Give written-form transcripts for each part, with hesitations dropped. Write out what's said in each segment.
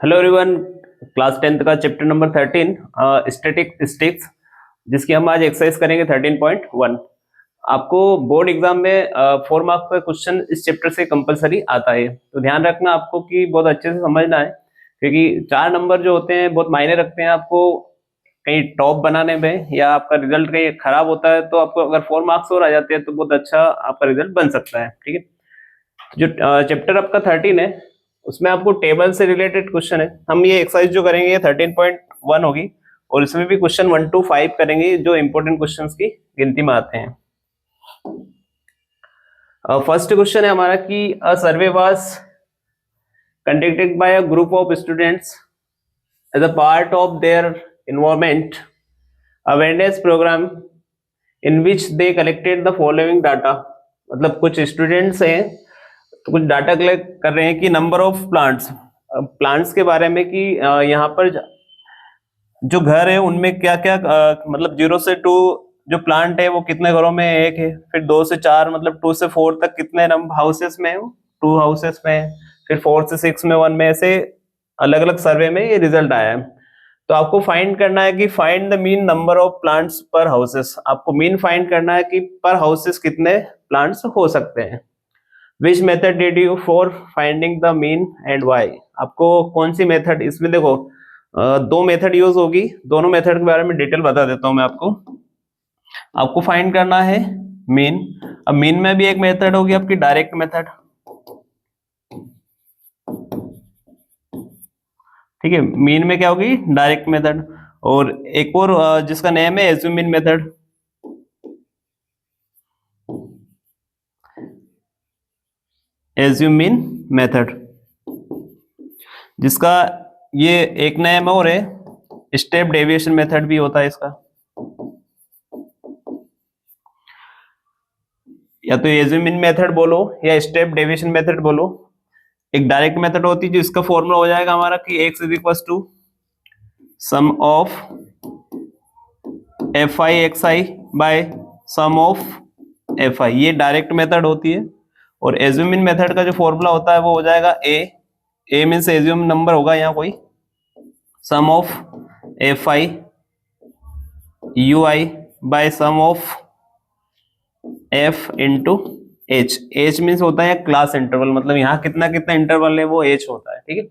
Hello everyone. Class 10th का chapter number 13 statistics, जिसकी हम आज एक्सरसाइज करेंगे 13.1। आपको बोर्ड एग्जाम में 4 मार्क्स का क्वेश्चन इस चैप्टर से कंपलसरी आता है, तो ध्यान रखना आपको कि बहुत अच्छे से समझना है, क्योंकि 4 नंबर जो होते हैं बहुत मायने रखते हैं आपको कहीं टॉप बनाने में, या आपका रिजल्ट कहीं खराब होता है तो आपको अगर 4 मार्क्स और आ जाते हैं तो बहुत अच्छा आपका रिजल्ट बन सकता है। ठीक है, जो चैप्टर आपका 13 है उसमें आपको टेबल से रिलेटेड क्वेश्चन है। हम ये एक्सरसाइज जो करेंगे ये 13.1 होगी, और इसमें भी क्वेश्चन 1 to 5 करेंगे जो इंपॉर्टेंट क्वेश्चंस की गिनती में आते हैं। फर्स्ट क्वेश्चन है हमारा कि a survey was conducted by a group of students as a part of their environment awareness programme in which they collected the following data. मतलब कुछ स्टूडेंट्स हैं तो कुछ डाटा कलेक्ट कर रहे हैं कि नंबर ऑफ प्लांट्स के बारे में, कि यहाँ पर जो घर है उनमें क्या क्या मतलब 0 से 2 जो प्लांट है वो कितने घरों में एक है, फिर 2 से 4 मतलब 2 से 4 तक कितने नंबर हाउसेस में है, 2 हाउसेस में है, फिर 4 से 6 में 1 में, ऐसे अलग अलग सर्वे में ये रिजल्ट आया है। तो आपको फाइंड करना है कि find the mean number of plants पर हाउसेस। आपको मीन फाइंड करना है कि पर हाउसेस कितने प्लांट्स हो सकते हैं। Which method did you for finding the mean and why. आपको कौन सी मेथड, इसमें देखो 2 मेथड यूज होगी, दोनों मेथड के बारे में डिटेल बता देता हूं मैं आपको। आपको फाइंड करना है मीन। अब मीन में भी एक मेथड होगी आपकी डायरेक्ट मेथड, ठीक है। मीन में क्या होगी, डायरेक्ट मेथड। और एक और जिसका नेम है एज्यूमिन मेथड। एज्यूमिन मेथड, जिसका ये एक नेम और है स्टेप डेविएशन मेथड भी होता है इसका। या तो एज्यूमिन मेथड बोलो या स्टेप डेविएशन मेथड बोलो। एक डायरेक्ट मेथड होती है जिसका फॉर्मूला हो जाएगा हमारा कि x is equal to sum of F I X I by sum of F I, ये डायरेक्ट मेथड होती है। और एज्यूमिन मेथड का जो फॉर्मूला होता है वो हो जाएगा ए मीन्स एज्यूम नंबर होगा यहाँ कोई, sum of F I U I by sum of F into H. H means होता है क्लास इंटरवल, मतलब यहाँ कितना कितना इंटरवल है वो एच होता है। ठीक है,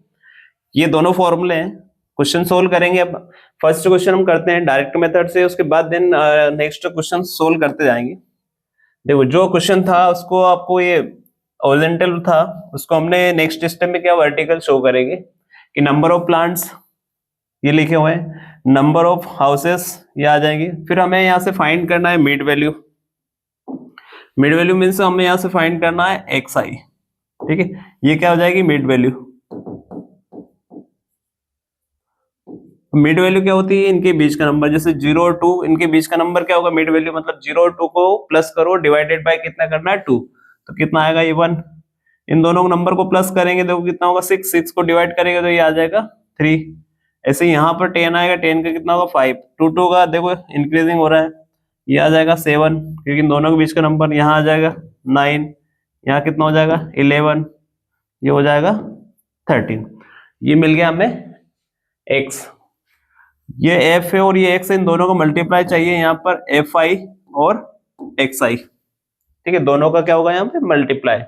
ये दोनों फॉर्मूले हैं। क्वेश्चन सोल्व करेंगे। अब फर्स्ट क्वेश्चन हम करते हैं डायरेक्ट मेथड से, उसके बाद देन नेक्स्ट क्वेश्चन सोल्व करते जाएंगे। देखो जो क्वेश्चन था उसको आपको ये हॉरिजॉन्टल था, उसको हमने नेक्स्ट स्टेप में क्या वर्टिकल शो करेंगे कि नंबर ऑफ प्लांट्स ये लिखे हुए हैं, नंबर ऑफ हाउसेस ये आ जाएंगे। फिर हमें यहाँ से फाइंड करना है mid value. Mid value means हमें यहाँ से फाइंड करना है एक्स आई। ठीक है, ये क्या हो जाएगी मिड वैल्यू। मिड वैल्यू क्या होती है, इनके बीच का नंबर, जैसे 0 और 2 इनके बीच का नंबर क्या होगा मिड वैल्यू, मतलब 0 और 2 को प्लस करो, डिवाइडेड बाय कितना करना है 2, तो कितना आएगा ये 1। इन दोनों नंबर को प्लस करेंगे देखो कितना होगा 6, 6 को डिवाइड करेंगे तो ये आ जाएगा 3। ऐसे यहाँ पर 10 आएगा, 10 का कितना होगा 5, 2 2 का देखो इंक्रीजिंग हो रहा है, ये आ जाएगा 7, क्योंकि इन दोनों के बीच का नंबर यहाँ आ जाएगा 9, यहाँ कितना हो जाएगा 11, ये हो जाएगा 13। ये मिल गया हमें x। ये f है और ये x है, इन दोनों को मल्टीप्लाई चाहिए यहाँ पर एफ आई और एक्स आई। ठीक है, दोनों का क्या होगा यहाँ पे मल्टीप्लाई।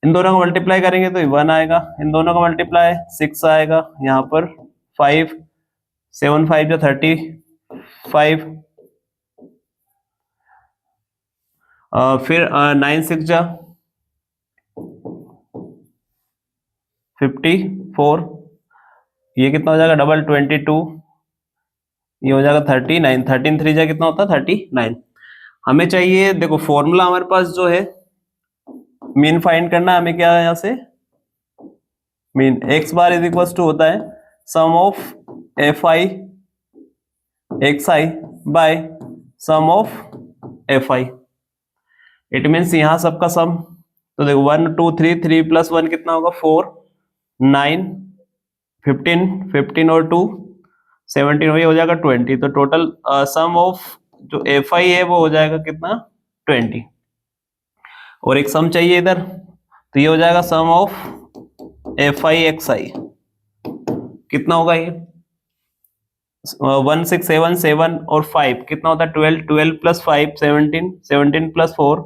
इन दोनों को मल्टीप्लाई करेंगे तो 1 आएगा, इन दोनों का मल्टीप्लाई 6 आएगा, यहाँ पर 5, 7 5 जो 35, फिर 9 6 जा 54, ये कितना हो जाएगा डबल 22, ये हो जाएगा 39, 13 3 जा कितना होता है 39। हमें चाहिए, देखो फॉर्मूला हमारे पास जो है मीन फाइंड करना है हमें, क्या है यहाँ से mean X bar is equal to होता है sum of F I X I by sum of F I. It means यहाँ सबका सम, तो देखो 1 2 3 3 प्लस 1 कितना होगा 4, 9 15 15 और 2 17, ये हो जाएगा 20। तो टोटल सम ऑफ जो एफ आई है वो हो जाएगा कितना 20। और एक सम चाहिए इधर, तो ये हो जाएगा सम ऑफ एफ आई एक्स आई। कितना होगा ये 1 6 7 7 और 5 कितना होता है 12 12 प्लस 5 17 17 प्लस 4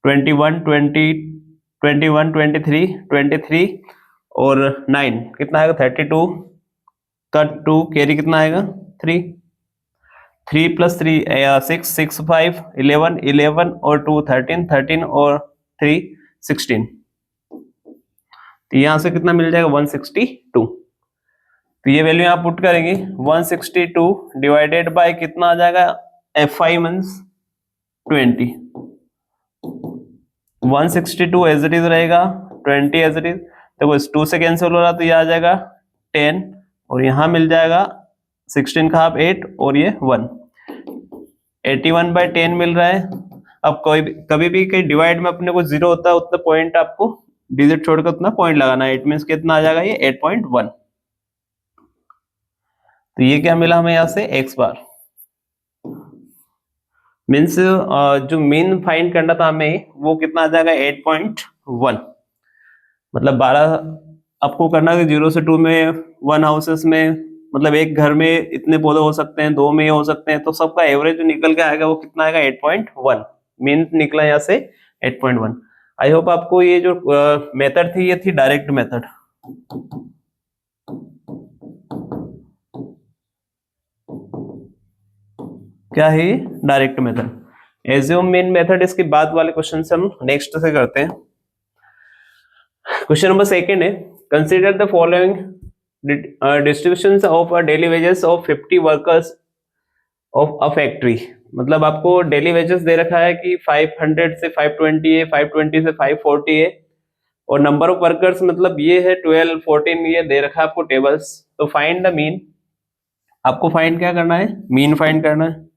21 20 21 23 23 और 9 कितना आएगा 32 का 2 कैरी कितना आएगा 3 3 प्लस 3 6 6 5 11 11 और 2 13 13 और 3 16 तो यहां से कितना मिल जाएगा 162 तो ये वैल्यू यहाँ पुट करेंगे 162 डिवाइडेड बाय कितना आ जाएगा F5 means 20 162 as it is रहेगा 20 एज इट इज देखो इस 2 से कैंसिल हो रहा तो ये आ जाएगा 10 और यहाँ मिल जाएगा 16 का हाफ 8 और ये 1 81/10 मिल रहा है। अब कभी भी कहीं डिवाइड में अपने को 0 होता है उतना पॉइंट आपको डिजिट छोड़कर उतना पॉइंट लगाना है। इट मींस कितना आ जाएगा ये 8.1 तो ये क्या मिला हमें यहाँ से x बार मीन्स जो मीन फाइंड करना था हमें वो कितना आ जाएगा 8.1 मतलब 12 आपको करना है 0 से 2 में 1 हाउसेस में मतलब एक घर में इतने पौधे हो सकते हैं 2 में हो सकते हैं तो सबका एवरेज जो निकल के आएगा वो कितना आएगा 8.1 मीन निकला यहाँ से 8.1। आई होप आपको ये जो मेथड थी ये थी डायरेक्ट मेथड। क्या है direct method. Assume mean method इसके बाद वाले क्वेश्चन से हम नेक्स्ट से करते हैं। क्वेश्चन नंबर सेकंड है consider the following distributions of daily wages of 50 workers of a factory. मतलब आपको डेली वेजेस दे रखा है कि 500 से 520 है 520 से 540 है और नंबर ऑफ वर्कर्स मतलब ये है 12 14 ये दे रखा है आपको टेबल्स। तो फाइंड द मीन आपको फाइंड क्या करना है मीन फाइंड करना है।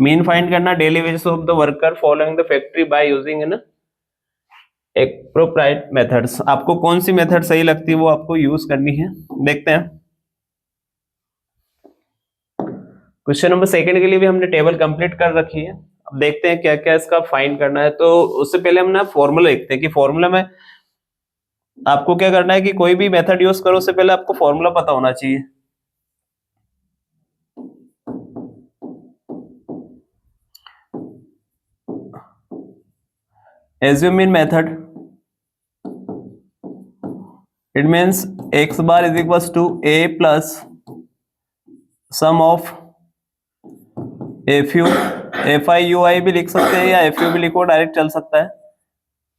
मीन फाइंड करना daily wages of the worker following the factory by using N appropriate methods. आपको कौन सी मेथड सही लगती है वो आपको यूज करनी है। देखते हैं क्वेश्चन नंबर सेकंड के लिए भी हमने टेबल कंप्लीट कर रखी है। अब देखते हैं क्या क्या इसका फाइंड करना है। तो उससे पहले हम ना फॉर्मूला देखते हैं कि फॉर्मूला में आपको क्या करना है कि कोई भी मेथड यूज करो उससे पहले आपको फॉर्मूला पता होना चाहिए। Assume in method it means x bar is equals to a plus sum of fu fi ui भी लिख सकते हैं या fu भी लिखो डायरेक्ट चल सकता है।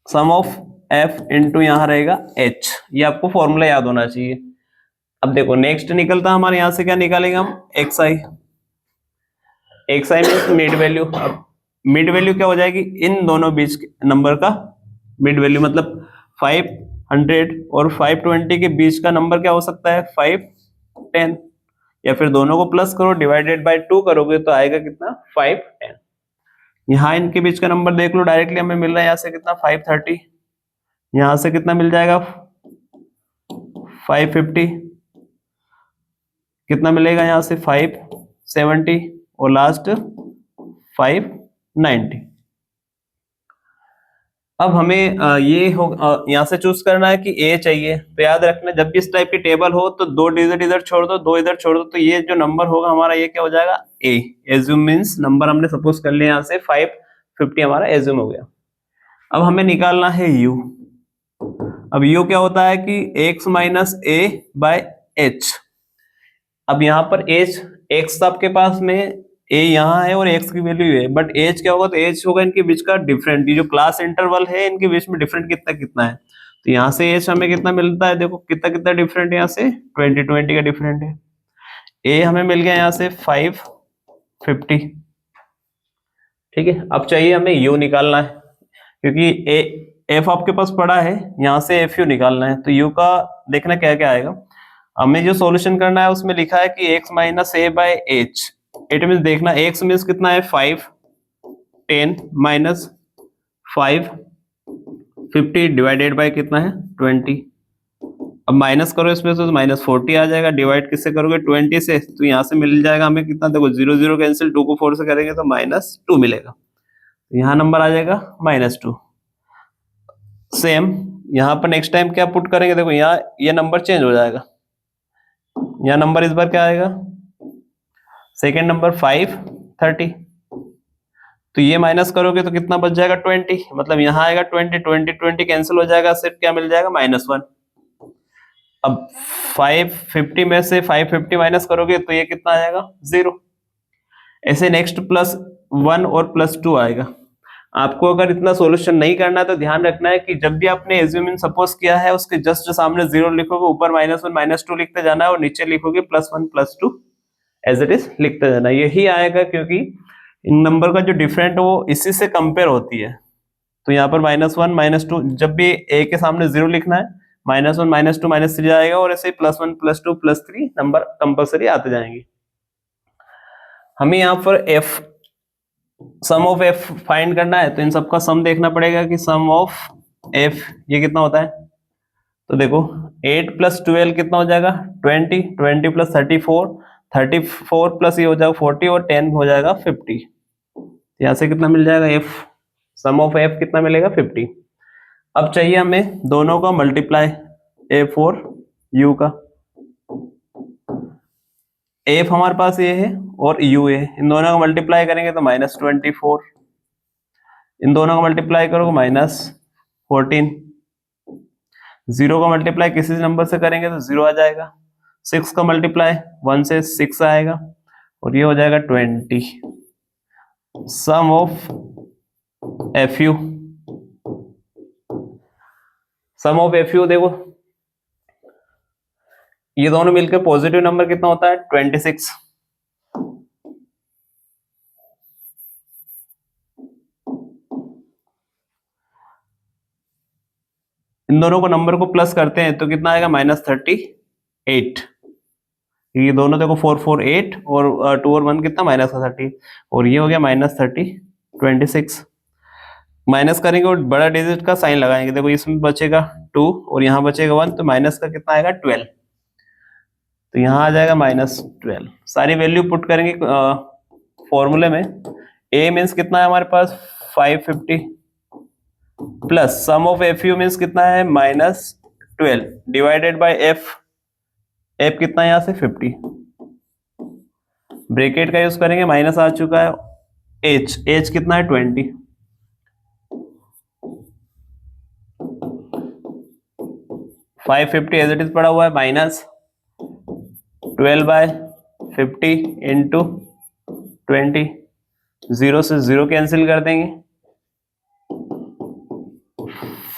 सम ऑफ f इंटू यहाँ रहेगा h ये आपको फॉर्मूला याद होना चाहिए। अब देखो नेक्स्ट निकलता हमारे यहाँ से क्या निकालेंगे हम xi मीन्स मिड वैल्यू। अब मिड वैल्यू क्या हो जाएगी इन दोनों बीच नंबर का मिड वैल्यू मतलब 500 और 520 के बीच का नंबर क्या हो सकता है 510 या फिर दोनों को प्लस करो डिवाइडेड बाय 2 करोगे तो आएगा कितना 510। यहाँ इनके बीच का नंबर देख लो डायरेक्टली हमें मिल रहा है यहाँ से कितना 530 यहाँ से कितना मिल जाएगा 550 कितना मिलेगा यहाँ से 570 और लास्ट 590। अब हमें ये हो यहाँ से चूज करना है कि ए चाहिए। तो याद रखना जब भी इस टाइप की टेबल हो तो 2 डिजिट इधर छोड़ दो 2 इधर छोड़ दो तो ये जो नंबर होगा हमारा ये क्या हो जाएगा ए। एज्यूम मींस नंबर हमने सपोज कर लिया यहाँ से 550 हमारा एज्यूम हो गया। अब हमें निकालना है यू। अब यू क्या होता है कि x minus A by H. अब यहाँ पर एच एक्स आपके पास में ए यहाँ है और x की वैल्यू है बट एज क्या होगा तो एज होगा इनके बीच का डिफरेंट। ये जो क्लास इंटरवल है इनके बीच में डिफरेंट कितना कितना है तो यहाँ से एज हमें कितना मिलता है देखो कितना कितना डिफरेंट है यहाँ से 20 का डिफरेंट है। ए हमें मिल गया यहाँ से 550 ठीक है। अब चाहिए हमें यू निकालना है क्योंकि ए एफ आपके पास पड़ा है यहाँ से एफ यू निकालना है। तो यू का देखना क्या क्या आएगा। हमें जो सॉल्यूशन करना है उसमें लिखा है कि x minus A by H. It means देखना x मीन्स कितना है 5 10 माइनस 550 डिवाइडेड बाय कितना है 20। अब माइनस करो इसमें तो माइनस 40 आ जाएगा। डिवाइड किससे करोगे 20 से तो यहाँ से मिल जाएगा हमें कितना देखो 0 0 कैंसिल 2 को 4 से करेंगे तो -2 मिलेगा। तो यहाँ नंबर आ जाएगा -2। सेम यहाँ पर नेक्स्ट टाइम क्या पुट करेंगे, देखो यहाँ ये नंबर चेंज हो जाएगा, यहाँ नंबर इस बार क्या आएगा, सेकेंड नंबर 530, तो ये माइनस करोगे तो कितना बच जाएगा 20, मतलब यहाँ आएगा 20, 20 कैंसिल हो जाएगा, सिर्फ क्या मिल जाएगा -1। अब 550 में से 550 माइनस करोगे तो ये कितना आ जाएगा 0। ऐसे नेक्स्ट +1 और +2 आएगा। आपको अगर इतना सॉल्यूशन नहीं करना है तो ध्यान रखना है कि जब भी आपने एज्यूम इन सपोज किया है उसके जस्ट सामने 0 लिखोगे, ऊपर -1 -2 लिखते जाना है और नीचे लिखोगे +1 +2 एज इट इज लिखते जाना। यही आएगा क्योंकि इन नंबर का जो डिफरेंट है वो इसी से कंपेयर होती है। तो यहाँ पर -1 -2 जब भी ए के सामने 0 लिखना है, -1 -2 -3 आएगा और ऐसे +1 +2 +3 नंबर कंपल्सरी आते जाएंगे। हमें यहाँ पर f sum of f find करना है तो इन सबका सम देखना पड़ेगा कि सम ऑफ f ये कितना होता है। तो देखो 8 + 12 कितना हो जाएगा 20, 20 + 34, 34 प्लस ये हो जाएगा 40 और 10 हो जाएगा 50। यहाँ से कितना मिल जाएगा f, सम ऑफ f कितना मिलेगा 50। अब चाहिए हमें दोनों का मल्टीप्लाई f और u का। f हमारे पास ये है और u है, इन दोनों का मल्टीप्लाई करेंगे तो -24, इन दोनों का मल्टीप्लाई करोगे -14, 0 का मल्टीप्लाई किसी नंबर से करेंगे तो 0 आ जाएगा, 6 का मल्टीप्लाई 1 से 6 आएगा और ये हो जाएगा 20। Sum of FU, sum of FU देखो ये दोनों मिलकर पॉजिटिव नंबर कितना होता है 26। इन दोनों को नंबर को प्लस करते हैं तो कितना आएगा -38। ये दोनों देखो 4 4 8 और 2 और 1 कितना -30 और ये हो गया -30 26। माइनस करेंगे और बड़ा डिजिट का साइन लगाएंगे, देखो इसमें बचेगा 2 और यहाँ बचेगा 1 तो माइनस का कितना आएगा 12, तो यहाँ आ जाएगा -12। सारी वैल्यू पुट करेंगे फॉर्मूले में। a मीन्स कितना है हमारे पास 550 plus sum of FU means कितना है -12 डिवाइडेड बाय f कितना है यहाँ से 50, ब्रैकेट का यूज करेंगे, माइनस आ चुका है h कितना है 20, 550 एज इट इज पड़ा हुआ है -12/50 इंटू 20, 0 से 0 कैंसिल कर देंगे,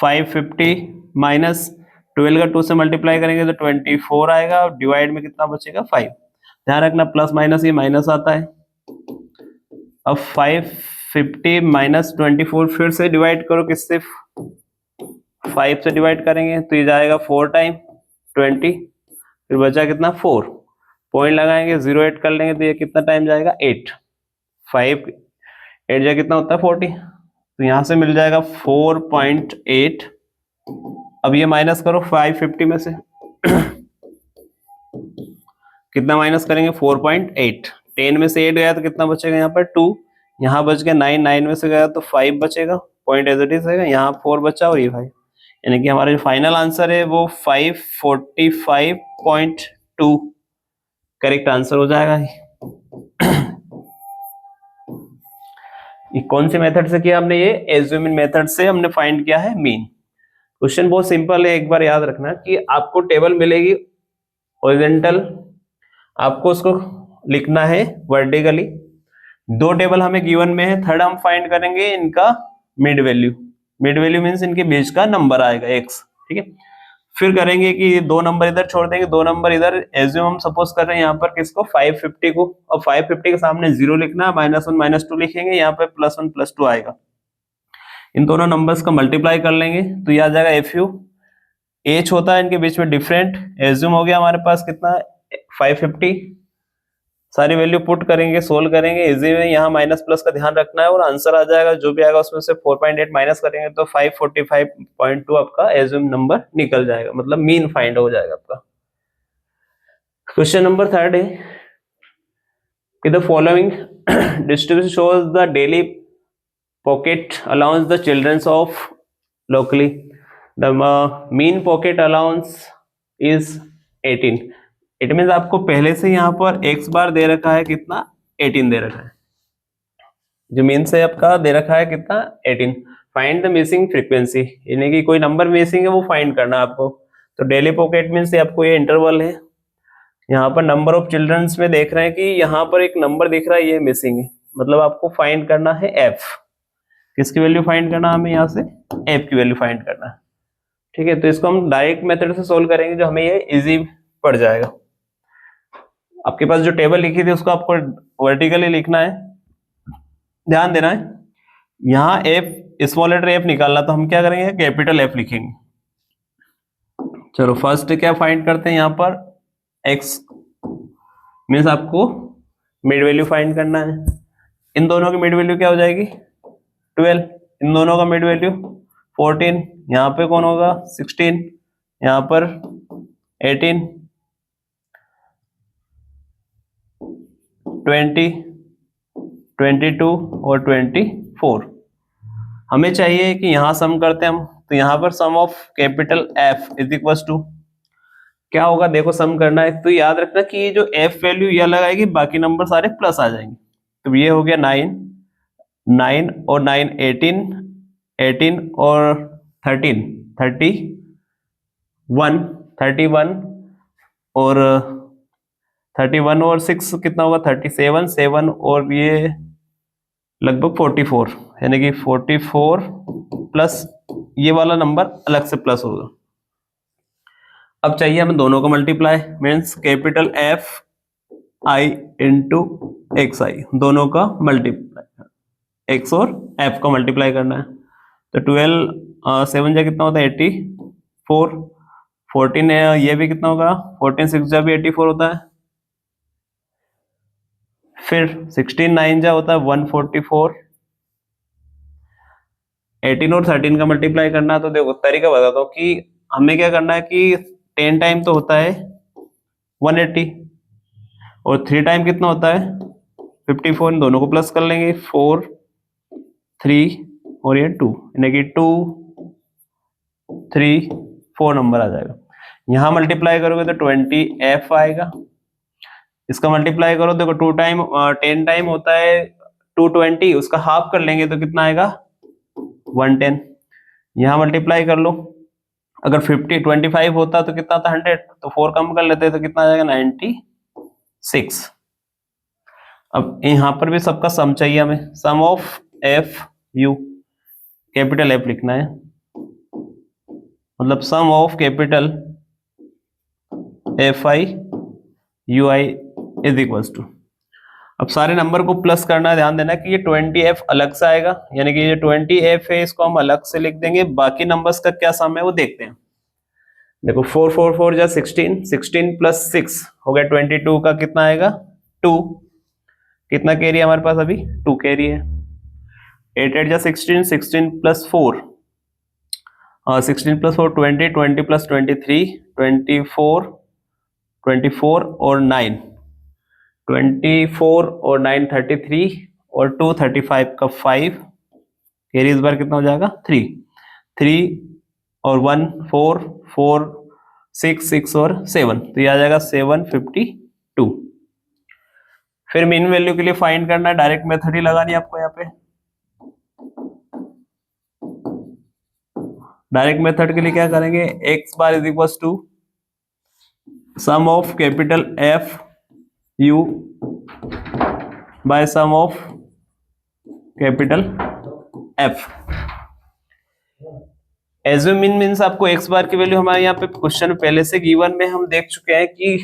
550 -12 का 2 से मल्टीप्लाई करेंगे तो 24 आएगा और डिवाइड में कितना बचेगा 5। ध्यान रखना प्लस माइनस ये माइनस आता है। अब 550 -24 फिर से डिवाइड करो किससे 5 से डिवाइड करेंगे तो ये जाएगा 4 टाइम 20, फिर बचा कितना 4, पॉइंट लगाएंगे 0 8 कर लेंगे तो ये कितना टाइम जाएगा 8, 5 8 जा कितना होता है 40, तो यहाँ से मिल जाएगा 4.8। अब ये माइनस करो 550 में से कितना माइनस करेंगे 4.8, 10 में से 8 गया तो कितना बचेगा यहाँ पर 2, यहाँ बच गया 9, 9 में से गया तो 5 बचेगा, पॉइंट एज इट इज रहेगा, यहाँ 4 बचा और ये 5, यानी कि हमारा जो फाइनल आंसर है वो 545.2 करेक्ट आंसर हो जाएगा। ये कौन से मेथड से किया हमने, ये एज्यूमिंग मेथड से हमने फाइंड किया है मीन। क्वेश्चन बहुत सिंपल है, एक बार याद रखना कि आपको टेबल मिलेगी हॉरिजॉन्टल, आपको उसको लिखना है वर्टिकली, 2 टेबल हमें गिवन में है, थर्ड हम फाइंड करेंगे इनका mid value, mid value means इनके बीच का नंबर आएगा x, ठीक है। फिर करेंगे कि 2 नंबर इधर छोड़ देंगे, 2 नंबर इधर, एज्यूम हम सपोज कर रहे हैं यहाँ पर किसको 550 को, और 550 के सामने 0 लिखना, -1 -2 लिखेंगे, यहाँ पे +1 +2 आएगा, इन दोनों नंबर्स का मल्टीप्लाई कर लेंगे तो यह आ जाएगा FU। h होता है इनके बीच में डिफरेंट, एज्यूम हो गया हमारे पास कितना 550, सारी वैल्यू पुट करेंगे, सोल्व करेंगे, इजी में यहाँ माइनस प्लस का ध्यान रखना है और आंसर आ जाएगा जो भी आएगा उसमें से 4.8 माइनस करेंगे तो 545.2 आपका एज्यूम नंबर निकल जाएगा, मतलब मीन फाइंड हो जाएगा आपका। क्वेश्चन नंबर 3 है कि the following distribution shows the daily pocket allowance the childrens of locally, the mean pocket allowance is 18। It means आपको पहले से यहाँ पर x बार दे रखा है कितना, 18 दे रखा है। जो मीन से आपका दे रखा है कितना, 18। फाइंड द मिसिंग फ्रीक्वेंसी, यानी कि कोई नंबर मिसिंग है वो फाइंड करना है आपको। तो डेली पॉकेट मीन्स आपको ये इंटरवल है। यहाँ पर नंबर ऑफ चिल्ड्रंस में देख रहे हैं कि यहाँ पर एक नंबर दिख रहा है, ये मिसिंग है, मतलब आपको फाइंड करना है f। किसकी वैल्यू फाइंड करना है हमें, यहाँ से f की वैल्यू फाइंड करना है। ठीक है, तो इसको हम डायरेक्ट मेथड से सोल्व करेंगे, जो हमें ये इजी पड़ जाएगा। आपके पास जो टेबल लिखी थी उसको आपको वर्टिकली लिखना है, ध्यान देना है। यहाँ f स्मॉल लेटर f निकालना, तो हम क्या करेंगे, कैपिटल F लिखेंगे। चलो फर्स्ट क्या फाइंड करते हैं, यहाँ पर x मीन्स आपको मिड वैल्यू फाइंड करना है। इन दोनों की मिड वैल्यू क्या हो जाएगी, 12। इन दोनों का मिड वैल्यू 14। यहाँ पे कौन होगा, 16। यहाँ पर 18, 20, 22 और 24। हमें चाहिए कि यहाँ सम करते हैं हम, तो यहाँ पर sum of capital F is equal to क्या होगा, देखो सम करना है तो याद रखना कि ये जो F वैल्यू यह लगाएगी, बाकी नंबर सारे प्लस आ जाएंगे। तो ये हो गया 9, 9 और 9 18, 18 और 13 31, 31 और 31 और 6 कितना होगा, 37, 7 और ये लगभग 44, यानी कि 44 प्लस ये वाला नंबर अलग से प्लस होगा। अब चाहिए हमें दोनों का multiply, means capital F I into X I, दोनों का मल्टीप्लाई, x और f का मल्टीप्लाई करना है। तो 12 7 जा कितना होता है, 84, 14 ये भी कितना होगा, 14 6 जा भी 84 होता है। फिर 16 9 जा होता है 144, 18 और 13 का मल्टीप्लाई करना है। तो देखो तरीका बताता हूँ कि हमें क्या करना है कि 10 टाइम तो होता है 180 और 3 टाइम कितना होता है 54, इन दोनों को प्लस कर लेंगे, 4 3 और ये 2, यानी कि 2 3 4 नंबर आ जाएगा। यहाँ मल्टीप्लाई करोगे तो 20f आएगा। इसका मल्टीप्लाई करो, देखो 2 टाइम 10 टाइम होता है 220, उसका हाफ कर लेंगे तो कितना आएगा 110। यहाँ मल्टीप्लाई कर लो, अगर 25 होता तो कितना था 100, तो 4 कम कर लेते तो कितना आ जाएगा 96। अब यहाँ पर भी सबका सम चाहिए हमें, sum of F U, capital F लिखना है, मतलब sum of capital F I U I is equals to. अब सारे नंबर को प्लस करना है, ध्यान देना कि ये 20f अलग से आएगा, यानी कि ये 20f है इसको हम अलग से लिख देंगे। बाकी नंबर्स का क्या सम है वो देखते हैं। देखो 4 4 4 जा 16, 16 प्लस 6 हो गया 22 का कितना आएगा 2। कितना कैरी है हमारे पास अभी, 2 कैरी है। 8 8 जा 16, 16 प्लस 4 16 प्लस 4 20, 20 प्लस 23 24, 24 और 9 24 और 9 33 और 2 35 का 5 कैरी इस बार कितना हो जाएगा 3 3 और 1 4 4 6 6 और 7, तो ये आ जाएगा 752। फिर मीन वैल्यू के लिए फाइंड करना है, डायरेक्ट मेथड ही लगानी है आपको। यहाँ पे डायरेक्ट मेथड के लिए क्या करेंगे, X bar is equal to sum of capital F U by sum of capital F. Assume mean means आपको एक्स बार की वैल्यू हमारे यहाँ पे क्वेश्चन पहले से गिवन में हम देख चुके हैं कि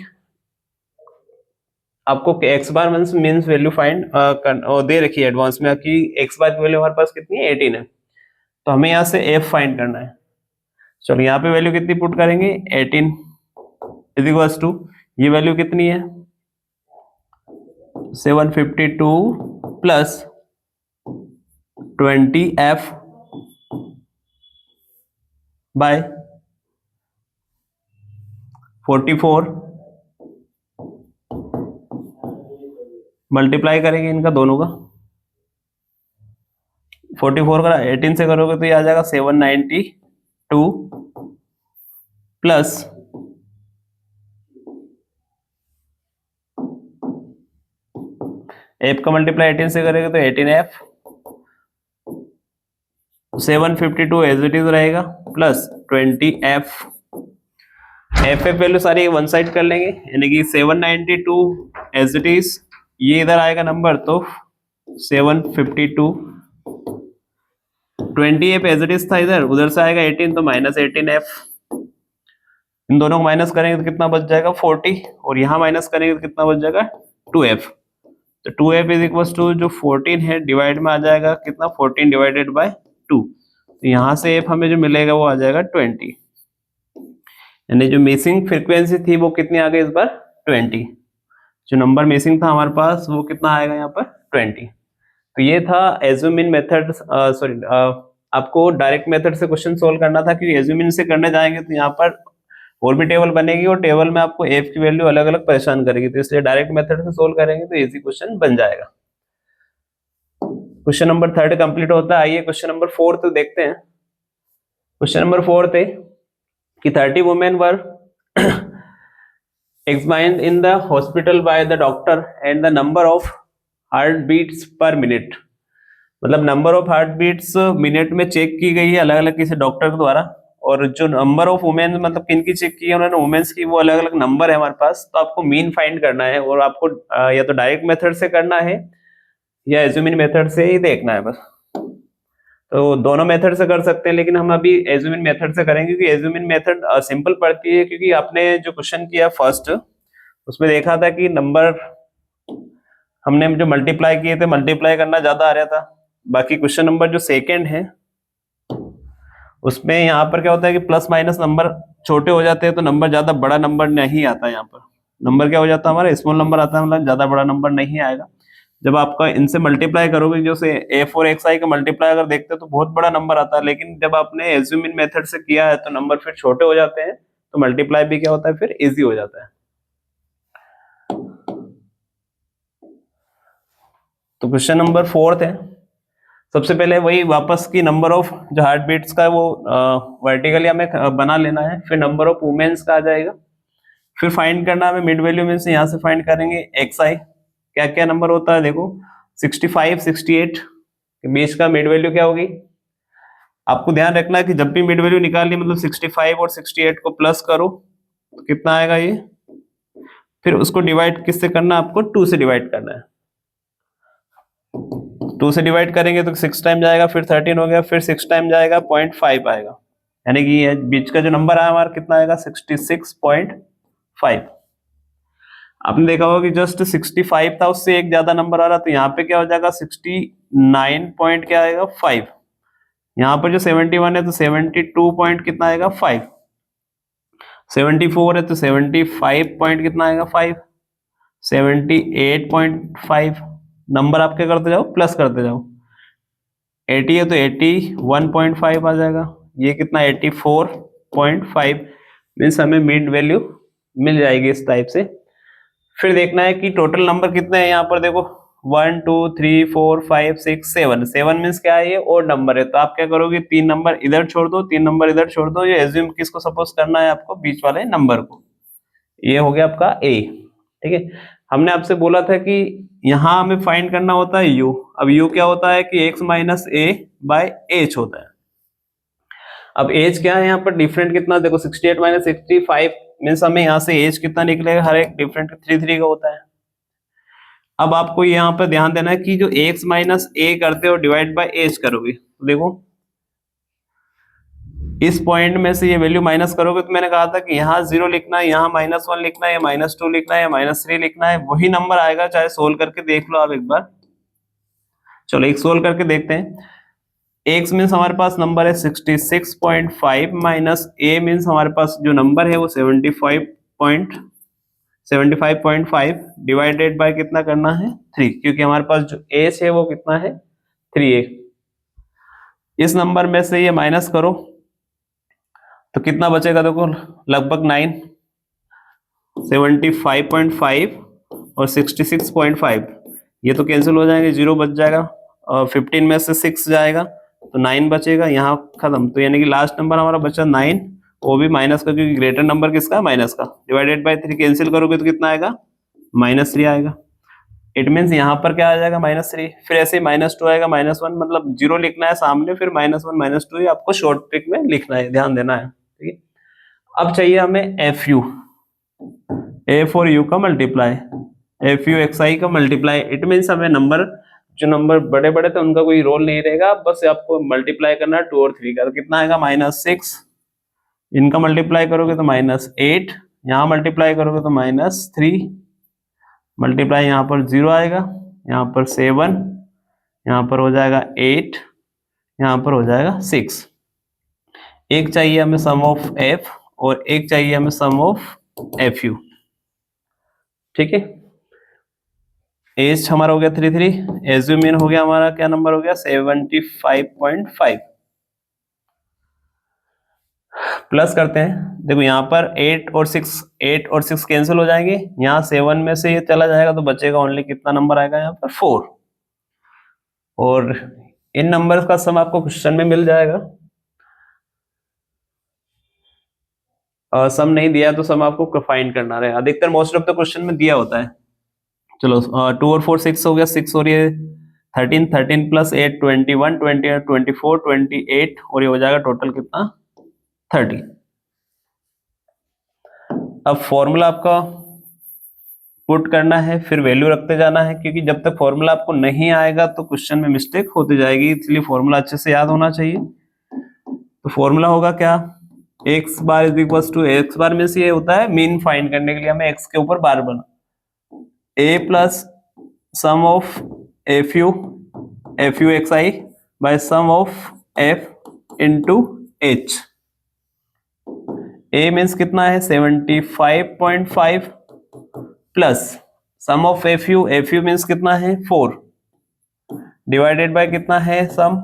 आपको X bar means value find they रखी है एडवांस में कि एक्स बार की वैल्यू हमारे पास कितनी है 18 है, तो हमें यहाँ से एफ फाइंड करना है। चलो यहाँ पे वैल्यू कितनी पुट करेंगे 18 इज इक्वल्स टू ये वैल्यू कितनी है 752 प्लस 20f बाय 44 मल्टीप्लाई करेंगे इनका दोनों का, 44 का 18 से करोगे तो ये आ जाएगा 792 प्लस एफ का मल्टीप्लाई 18 से करेंगे तो 18f 752 एज इट इज रहेगा प्लस 20f एफ वैल्यू सारी वन साइड कर लेंगे यानी कि 792 एज इट इज, ये इधर आएगा नंबर तो 752 20f एज इट इज था इधर, उधर से आएगा 18 तो माइनस 18f, इन दोनों को माइनस करेंगे तो कितना बच जाएगा 40 और यहाँ माइनस करेंगे तो कितना बच जाएगा 2f, तो 2f इज इक्वल टू जो 14 है डिवाइड में आ जाएगा कितना 14 डिवाइडेड बाय 2, तो यहाँ से f हमें जो मिलेगा वो आ जाएगा 20, यानी जो मिसिंग फ्रीक्वेंसी थी वो कितनी आ गई इस बार 20, जो नंबर मिसिंग था हमारे पास वो कितना आएगा यहाँ पर 20। तो ये था एज्यूम इन मेथड, सॉरी आपको डायरेक्ट मेथड से क्वेश्चन सोल्व करना था, क्योंकि एज्यूम इन से करने जाएंगे तो यहाँ पर और भी टेबल बनेगी और टेबल में आपको एफ की वैल्यू अलग अलग परेशान करेगी, तो इसलिए डायरेक्ट मेथड से सोल्व करेंगे तो इजी क्वेश्चन बन जाएगा। क्वेश्चन नंबर 3 कंप्लीट होता है। आइए क्वेश्चन नंबर 4 तो देखते हैं। क्वेश्चन नंबर 4 थे कि 30 women were examined in the hospital by the doctor and the number of heartbeats per minute, मतलब number of heart beats minute में चेक की गई है अलग अलग किसी डॉक्टर के द्वारा, और जो नंबर ऑफ वुमेन मतलब किन की चेक की है उन्होंने वुमेन्स की, वो अलग अलग नंबर है हमारे पास, तो आपको मीन फाइंड करना है और आपको या तो डायरेक्ट मेथड से करना है या एज्यूमिंग मेथड से ही देखना है बस। तो दोनों मेथड से कर सकते हैं लेकिन हम अभी एज्यूमिंग मेथड से करेंगे, क्योंकि एज्यूमिंग मेथड सिंपल पड़ती है, क्योंकि आपने जो क्वेश्चन किया फर्स्ट उसमें देखा था कि नंबर हमने जो मल्टीप्लाई किए थे मल्टीप्लाई करना ज्यादा आ रहा था, बाकी क्वेश्चन नंबर जो सेकंड है उसमें यहाँ पर क्या होता है कि प्लस माइनस नंबर छोटे हो जाते हैं तो नंबर ज्यादा बड़ा नंबर नहीं आता, यहाँ पर नंबर क्या हो जाता है हमारा स्मॉल नंबर आता है, मतलब ज्यादा बड़ा नंबर नहीं आएगा। जब आपका इनसे मल्टीप्लाई करोगे जैसे एफ और एक्स आई का मल्टीप्लाई अगर देखते हैं तो बहुत बड़ा नंबर आता है, लेकिन जब आपने एज्यूम इन मेथड से किया है तो नंबर फिर छोटे हो जाते हैं, तो मल्टीप्लाई भी क्या होता है फिर इजी हो जाता है। तो क्वेश्चन नंबर 4 है, सबसे पहले वही वापस की नंबर ऑफ जो हार्ट बीट्स का वो वर्टिकली हमें बना लेना है, फिर नंबर ऑफ वुमेन्स का आ जाएगा, फिर फाइंड करना हमें मिड वैल्यू में से यहाँ से फाइंड करेंगे एक्स आई, क्या क्या नंबर होता है देखो 65 68 के बीच का मिड वैल्यू क्या होगी। आपको ध्यान रखना है कि जब भी मिड वैल्यू निकालनी मतलब 65 और 68 को प्लस करो तो कितना आएगा ये, फिर उसको डिवाइड किससे करना है आपको 2 से डिवाइड करना है, 2 से डिवाइड करेंगे तो 6 टाइम जाएगा, फिर 13 हो गया, फिर 6 टाइम जाएगा 0.5 आएगा, यानी कि ये बीच का जो नंबर आया हमारा कितना आएगा 66.5। आपने देखा होगा कि जस्ट 65 था उससे एक ज्यादा नंबर आ रहा, तो यहाँ पे क्या हो जाएगा 69 पॉइंट क्या आएगा 5, यहाँ पर जो 71 है तो 72 पॉइंट कितना आएगा 5, 74 है तो 75 पॉइंट कितना आएगा 5, 78.5 नंबर आप क्या करते जाओ प्लस करते जाओ, 80 है तो 81.5 आ जाएगा, ये कितना 84.5, मीन्स हमें मिड वैल्यू मिल जाएगी इस टाइप से। फिर देखना है कि टोटल नंबर कितने हैं, यहाँ पर देखो 1 2 3 4 5 6 7, 7 मीन्स क्या है ये और नंबर है, तो आप क्या करोगे 3 नंबर इधर छोड़ दो 3 नंबर इधर छोड़ दो, ये एज्यूम किसको सपोज करना है आपको बीच वाले नंबर को, ये हो गया आपका ए। ठीक है, हमने आपसे बोला था कि यहाँ हमें फाइंड करना होता है u, अब u क्या होता है कि x minus A by H होता है। अब एज क्या है यहाँ पर डिफरेंट कितना देखो 68 माइनस 65 मीन्स हमें यहाँ से एज कितना निकलेगा, हर एक डिफरेंट 3 का होता है। अब आपको यहाँ पर ध्यान देना है कि जो x माइनस ए करते हो डिवाइड बाय एज करोगे, तो देखो इस पॉइंट में से ये वैल्यू माइनस करोगे तो मैंने कहा था कि यहाँ 0 लिखना है, यहाँ -1 लिखना है, या -2 लिखना है, या -3 लिखना है, वही नंबर आएगा, चाहे सोल्व करके देख लो आप एक बार। चलो एक सोल्व करके देखते हैं। x मीन्स हमारे पास नंबर है 66.5 माइनस a मीन्स हमारे पास जो नंबर है वो 75.5 डिवाइडेड बाय कितना करना है 3, क्योंकि हमारे पास जो एज है वो कितना है 3a। इस नंबर में से ये माइनस करो तो कितना बचेगा देखो लगभग 9, 75.5 और 66.5 ये तो कैंसिल हो जाएंगे, 0 बच जाएगा, और 15 में से 6 जाएगा तो 9 बचेगा, यहाँ खत्म, तो यानी कि लास्ट नंबर हमारा बचा 9 वो भी माइनस का, क्योंकि ग्रेटर नंबर किसका है, माइनस का। डिवाइडेड बाय 3 कैंसिल करोगे तो कितना आएगा, -3 आएगा। इट मीन्स यहाँ पर क्या आ जाएगा, -3। फिर ऐसे -2 आएगा, -1, मतलब 0 लिखना है सामने, फिर -1 -2 ये आपको शॉर्ट ट्रिक में लिखना है, ध्यान देना है, ठीक है। अब चाहिए हमें FU, A फॉर U का मल्टीप्लाई, FU XI का मल्टीप्लाई। इट मीन्स हमें नंबर, जो नंबर बड़े बड़े थे उनका कोई रोल नहीं रहेगा, बस आपको मल्टीप्लाई करना है 2 और 3 का। तो कितना आएगा, -6। इनका मल्टीप्लाई करोगे तो -8, यहाँ मल्टीप्लाई करोगे तो -3, मल्टीप्लाई यहाँ पर 0 आएगा, यहाँ पर 7, यहाँ पर हो जाएगा 8, यहाँ पर हो जाएगा 6। एक चाहिए हमें सम ऑफ F और एक चाहिए हमें सम ऑफ FU, ठीक है। एज हमारा हो गया 33, एज्यूम मीन हो गया हमारा, क्या नंबर हो गया, 75.5। प्लस करते हैं, देखो यहाँ पर 8 और 6 कैंसिल हो जाएंगे, यहाँ 7 में से ये चला जाएगा तो बचेगा ओनली कितना नंबर आएगा, यहाँ पर 4। और इन नंबर्स का सम आपको क्वेश्चन में मिल जाएगा। सम नहीं दिया तो सम आपको फाइंड करना रहेगा, अधिकतर मोस्ट ऑफ द क्वेश्चन में दिया होता है। चलो 2 और 4 6 हो गया, 6 और ये 13, 13 प्लस 8 21, 20 24 28, और ये हो जाएगा टोटल कितना, 30। अब फॉर्मूला आपका पुट करना है, फिर वैल्यू रखते जाना है, क्योंकि जब तक फॉर्मूला आपको नहीं आएगा तो क्वेश्चन में मिस्टेक होती जाएगी, इसलिए फॉर्मूला अच्छे से याद होना चाहिए। तो फॉर्मूला होगा क्या, x bar is equal to, x bar में से ये होता है मीन फाइंड करने के लिए हमें x के ऊपर बार बना, a plus sum of FU XI by sum of F into H। A means कितना है, 75.5 plus sum of FU means कितना है, 4, डिवाइडेड बाय कितना है sum,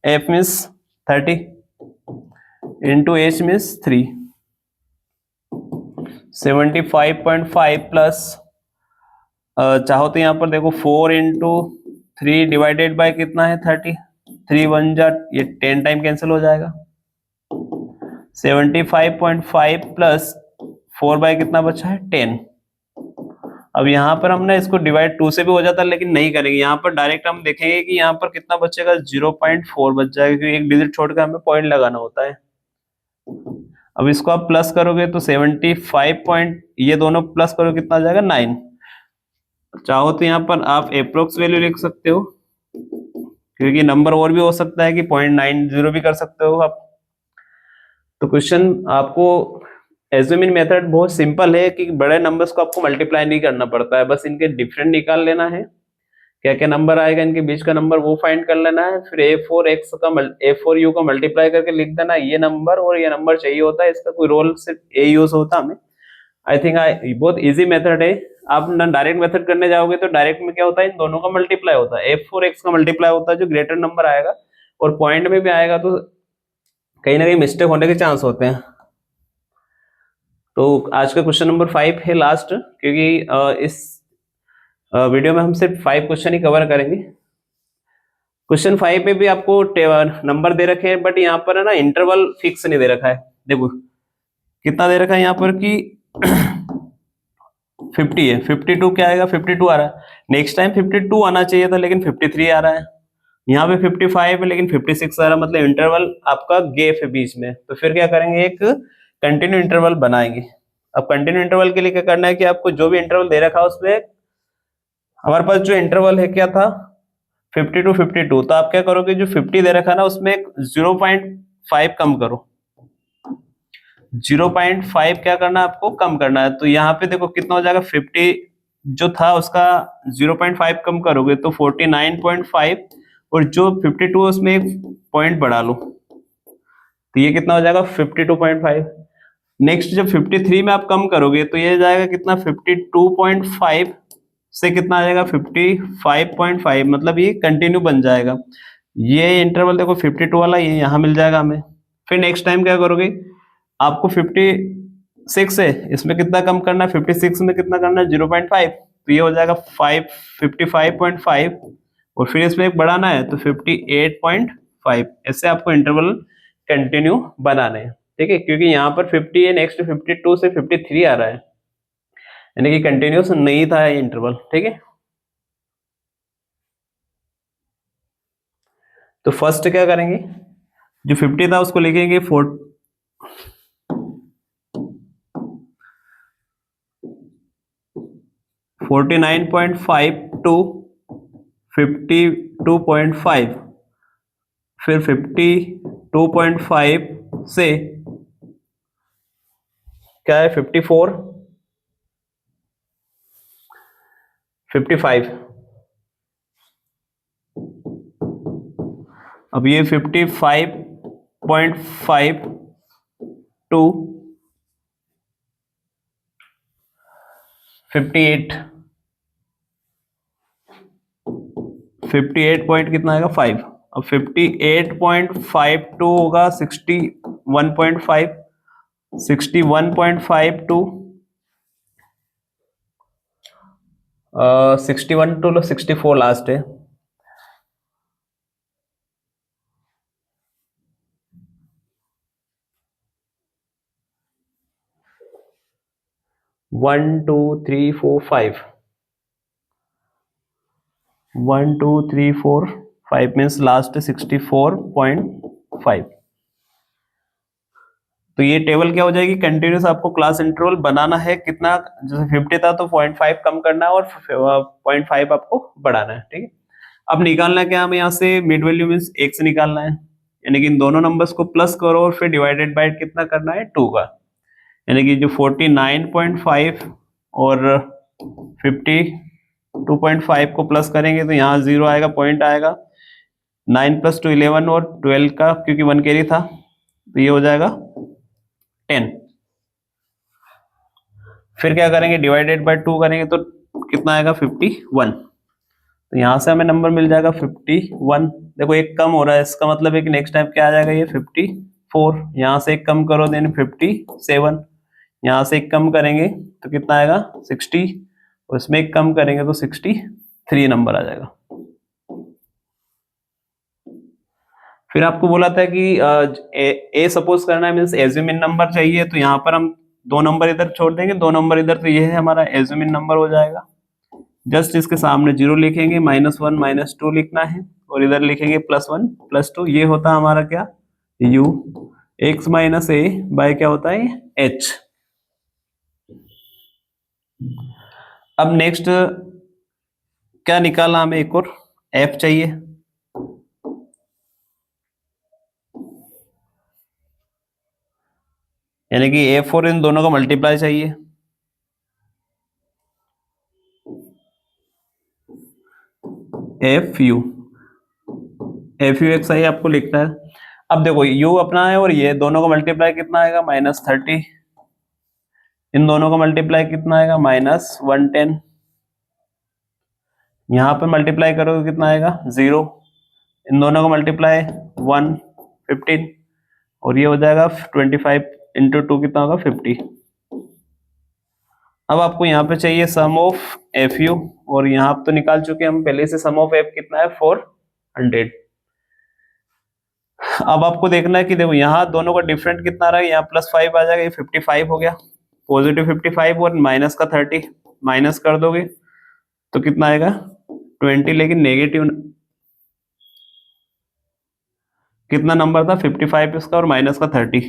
F means 30 into H means 3। 75.5 plus चाहो तो यहाँ पर देखो 4 इंटू 3 डिवाइडेड बाय कितना है, 30, 3 1 जा, ये 10 टाइम कैंसिल हो जाएगा। 75.5 प्लस 4 बाय कितना बचा है, 10। अब यहाँ पर हमने इसको डिवाइड 2 से भी हो जाता है, लेकिन नहीं करेंगे, यहाँ पर डायरेक्ट हम देखेंगे कि यहाँ पर कितना बचेगा, 0.4 बच जाएगा, क्योंकि एक डिजिट छोड़कर हमें पॉइंट लगाना होता है। अब इसको आप प्लस करोगे तो 75 पॉइंट, ये दोनों प्लस करोगे कितना आ जाएगा, 9। चाहो तो यहाँ पर आप अप्रोक्स वैल्यू लिख सकते हो, क्योंकि नंबर और भी हो सकता है कि 0.90 भी कर सकते हो आप। तो क्वेश्चन आपको एज्यूमिंग मेथड बहुत सिंपल है कि बड़े नंबर्स को आपको मल्टीप्लाई नहीं करना पड़ता है, बस इनके डिफरेंट निकाल लेना है, क्या क्या नंबर आएगा इनके बीच का नंबर वो फाइंड कर लेना है, फिर A4U का मल्टीप्लाई करके लिख देना, ये नंबर और ये नंबर चाहिए होता है, इसका कोई रोल सिर्फ A यूज होता हमें। आई थिंक बहुत इजी मेथड है। आप ना डायरेक्ट मेथड करने जाओगे तो डायरेक्ट में क्या होता है, इन दोनों का मल्टीप्लाई होता है, F4X का मल्टीप्लाई होता है, जो ग्रेटर नंबर आएगा और पॉइंट में भी आएगा तो कहीं ना कहीं मिस्टेक होने के चांस होते हैं। तो आज का क्वेश्चन नंबर 5 है लास्ट, क्योंकि इस वीडियो में हम सिर्फ 5 क्वेश्चन ही कवर करेंगे। क्वेश्चन 5 में भी आपको नंबर दे रखे हैं, बट यहाँ पर है ना इंटरवल फिक्स नहीं दे रखा है। देखो कितना दे रखा है यहाँ पर कि 50 है, 52 क्या आएगा, 52 आ रहा है। नेक्स्ट टाइम 52 आना चाहिए था, लेकिन 53 आ रहा है। यहाँ पे 55 है लेकिन 56 आ रहा है, मतलब इंटरवल आपका गैप है बीच में। तो फिर क्या करेंगे, एक कंटिन्यू इंटरवल बनाएंगे। अब कंटिन्यू इंटरवल के लिए क्या करना है कि आपको जो भी इंटरवल दे रखा है उसमें हमारे पास जो इंटरवल है क्या था, 50 to 52। तो आप क्या करोगे, जो 50 दे रखा है ना उसमें 0.5 कम करो, 0.5 क्या करना है आपको, कम करना है। तो यहाँ पे देखो कितना हो जाएगा, 50 जो था उसका 0.5 कम करोगे तो 49.5, और जो 52 है उसमें एक पॉइंट बढ़ा लो तो ये कितना हो जाएगा, 52.5। नेक्स्ट जब 53 में आप कम करोगे तो ये जाएगा कितना, 52.5 से कितना आ जाएगा, 55.5, मतलब ये कंटिन्यू बन जाएगा। ये इंटरवल देखो 52 वाला ये यहाँ मिल जाएगा हमें। फिर नेक्स्ट टाइम क्या करोगे, आपको 56 है, इसमें कितना कम करना है, 56 में कितना करना है, 0.5, तो ये हो जाएगा 55.5, और फिर इसमें एक बढ़ाना है तो 58.5। ऐसे आपको इंटरवल कंटिन्यू बनाने हैं। ठीक है, क्योंकि यहाँ पर 50 है, नेक्स्ट 52 से 53 आ रहा है, यानी कि कंटिन्यूस नहीं था ये इंटरवल। ठीक है, तो फर्स्ट क्या करेंगे, जो 50 था उसको लिखेंगे 49.5 टू 52.5, फिर 52.5 से क्या है 54, 55, अब ये 55.5 टू 58, 58 पॉइंट कितना आएगा 5, अब 58.52 होगा 61.5, 61.5 टू 61 टू 64 लास्ट है, 1 2 3 4 5, 1 2 3 4 5 मीन्स लास्ट 64.5। तो ये टेबल क्या हो जाएगी, कंटिन्यूस आपको क्लास इंटरवल बनाना है, कितना जैसे 50 था तो 0.5 कम करना है और 0.5 आपको बढ़ाना है। ठीक है, अब निकालना क्या हमें यहाँ से मिड वैल्यू मीन्स 1 से निकालना है, यानी कि इन दोनों नंबर्स को प्लस करो और फिर डिवाइडेड बाय कितना करना है 2 का, यानी कि जो 49.5 और 52.5 को प्लस करेंगे तो यहाँ 0 आएगा, पॉइंट आएगा, 9 + 2 11 और 12 का क्योंकि 1 कैरी था तो ये हो जाएगा 10। फिर क्या करेंगे, डिवाइडेड बाय 2 करेंगे तो कितना आएगा 51, तो यहाँ से हमें नंबर मिल जाएगा 51। देखो एक कम हो रहा है, इसका मतलब है कि नेक्स्ट टाइम क्या आ जाएगा ये 54, यहाँ से एक कम करो देन 57, यहाँ से एक कम करेंगे तो कितना आएगा 60, उसमें एक कम करेंगे तो 63 नंबर आ जाएगा। फिर आपको बोला था कि ए सपोज करना है मीन्स एज्यूम इन नंबर चाहिए, तो यहाँ पर हम 2 नंबर इधर छोड़ देंगे, 2 नंबर इधर, तो ये है हमारा एज्यूम इन नंबर हो जाएगा। जस्ट इसके सामने 0 लिखेंगे, -1 -2 लिखना है और इधर लिखेंगे +1 +2, ये होता है हमारा क्या u, x - a बाय क्या होता है h। अब नेक्स्ट क्या निकालना हमें, एक और f चाहिए, यानी कि f और इन दोनों का मल्टीप्लाई चाहिए, fu x आई आपको लिखना है। अब देखो u अपना है और ये दोनों का मल्टीप्लाई कितना आएगा -30, इन दोनों का मल्टीप्लाई कितना आएगा -110, यहाँ पर मल्टीप्लाई करोगे कितना आएगा 0, इन दोनों का मल्टीप्लाई 115 और ये हो जाएगा 25 × 2 कितना होगा 50। अब आपको यहाँ पे चाहिए सम ऑफ एफ यू, और यहाँ तो निकाल चुके हम पहले से, सम ऑफ एफ कितना है 400। अब आपको देखना है कि देखो यहाँ दोनों का डिफरेंट कितना रहा है, यहाँ +5 आ जाएगा, ये 55 हो गया, पॉजिटिव 55 और माइनस का 30 माइनस कर दोगे तो कितना आएगा 20, लेकिन नेगेटिव कितना नंबर था 55 इसका और माइनस का 30,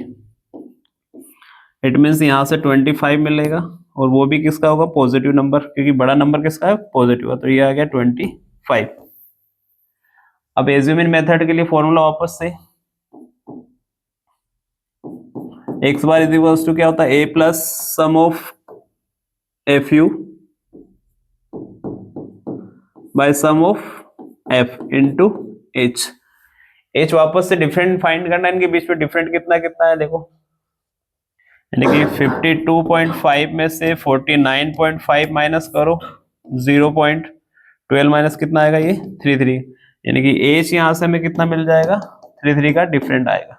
इट मीन्स यहाँ से 25 मिलेगा और वो भी किसका होगा पॉजिटिव नंबर, क्योंकि बड़ा नंबर किसका है पॉजिटिव है, तो ये आ गया 25। अब एज्यूम इन मेथड के लिए फॉर्मूला वापस से, x bar is equals to क्या होता है a plus sum of F U by sum of f into h। h वापस से डिफरेंट फाइंड करना है, इनके बीच में डिफरेंट कितना कितना है देखो, यानी कि 52.5 में से 49.5 माइनस करो 0.12 माइनस कितना आएगा ये 33, यानी कि h यहां से हमें कितना मिल जाएगा 33 का डिफरेंट आएगा।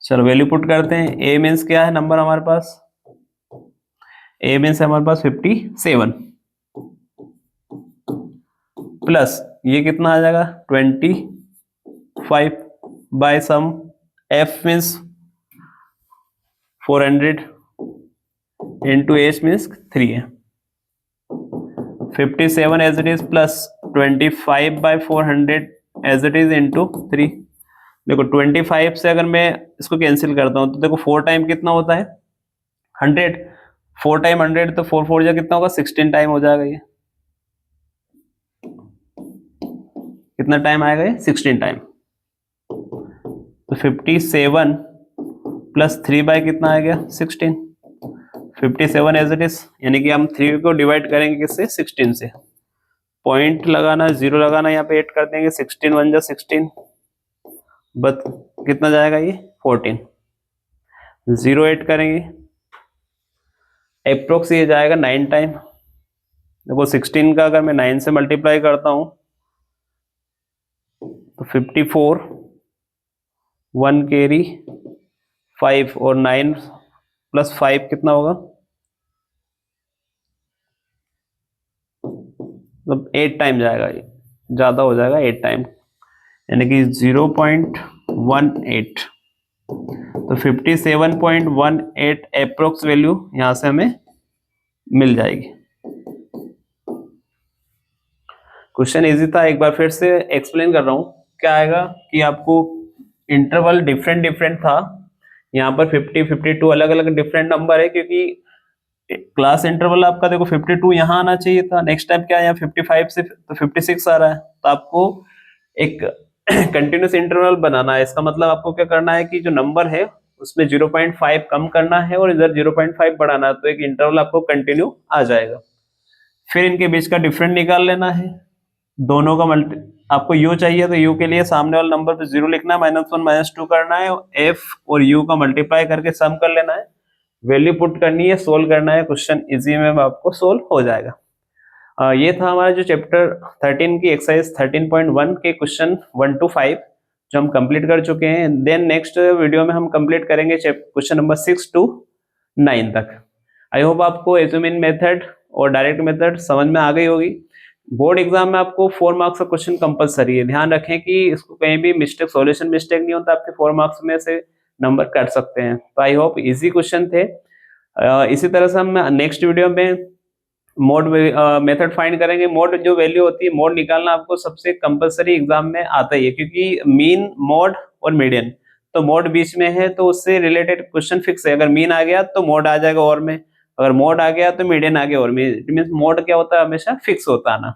चलो वैल्यू पुट करते हैं, a मीन्स क्या है नंबर हमारे पास, a मीन्स हमारे पास 57 प्लस ये कितना आ जाएगा 25 by sum, f means 400 into h means 3 है, 57 as it is plus 25 by 400 as it is into 3। देखो 25 से अगर मैं इसको कैंसिल करता हूं तो देखो 4 टाइम कितना होता है 100, 4 टाइम 100 तो 4 4 जा कितना होगा 16 टाइम हो जाएगा। ये कितना टाइम आएगा ये 16 टाइम। तो 57 प्लस 3 बाय कितना आ गया 16, 57 एज इट इज, यानी कि हम 3 को डिवाइड करेंगे किससे 16 से, पॉइंट लगाना 0 लगाना, यहाँ पे 8 कर देंगे, 16 1 जा 16, बट कितना जाएगा ये 14, 0 8 करेंगे, अप्रोक्स ये जाएगा 9 टाइम। देखो 16 का अगर मैं 9 से मल्टीप्लाई करता हूं तो 54, 1 कैरी 5 और 9 प्लस 5 कितना होगा, मतलब 8 टाइम जाएगा, ये ज्यादा हो जाएगा 8 टाइम, यानी कि 0.18। तो 57.18 अप्रोक्स वैल्यू यहां से हमें मिल जाएगी। क्वेश्चन इजी था, एक बार फिर से एक्सप्लेन कर रहा हूं। क्या आएगा कि आपको इंटरवल डिफरेंट डिफरेंट था, यहाँ पर 50 52 अलग अलग डिफरेंट नंबर है, क्योंकि क्लास इंटरवल आपका देखो 52 यहाँ आना चाहिए था, नेक्स्ट टाइम क्या है यहाँ 55 से तो 56 आ रहा है। तो आपको एक कंटिन्यूस इंटरवल बनाना है। इसका मतलब आपको क्या करना है कि जो नंबर है उसमें 0.5 कम करना है और इधर 0.5 बढ़ाना है, तो एक इंटरवल आपको कंटिन्यू आ जाएगा। फिर इनके बीच का डिफरेंट निकाल लेना है, दोनों का मल्टी, आपको u चाहिए तो u के लिए सामने वाले नंबर पे 0 लिखना है, -1 -2 करना है, f और u का मल्टीप्लाई करके सम कर लेना है, वैल्यू पुट करनी है, सोल्व करना है, क्वेश्चन इजी में आपको सोल्व हो जाएगा। ये था हमारा जो चैप्टर 13 की एक्सरसाइज 13.1 के क्वेश्चन 1 to 5 जो हम कंप्लीट कर चुके हैं। देन नेक्स्ट वीडियो में हम कंप्लीट करेंगे क्वेश्चन नंबर 6 to 9 तक। आई होप आपको एज्यूमिंग मेथड और डायरेक्ट मेथड समझ में आ गई होगी। बोर्ड एग्जाम में आपको 4 मार्क्स का क्वेश्चन कंपलसरी है, ध्यान रखें कि इसको कहीं भी मिस्टेक सॉल्यूशन मिस्टेक नहीं होता, आपके 4 मार्क्स में से नंबर कट सकते हैं। तो आई होप इजी क्वेश्चन थे। इसी तरह से हम नेक्स्ट वीडियो में मोड मेथड फाइंड करेंगे। मोड जो वैल्यू होती है, मोड निकालना आपको सबसे कंपलसरी एग्जाम में आता ही है, क्योंकि मीन मोड और मीडियन, तो मोड बीच में है तो उससे रिलेटेड क्वेश्चन फिक्स है। अगर मीन आ गया तो मोड आ जाएगा और में, अगर मोड आ गया तो मीडियन आ गया और में। इट मींस मोड क्या होता है हमेशा फिक्स होता है ना।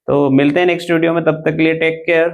तो मिलते हैं नेक्स्ट वीडियो में, तब तक के लिए टेक केयर।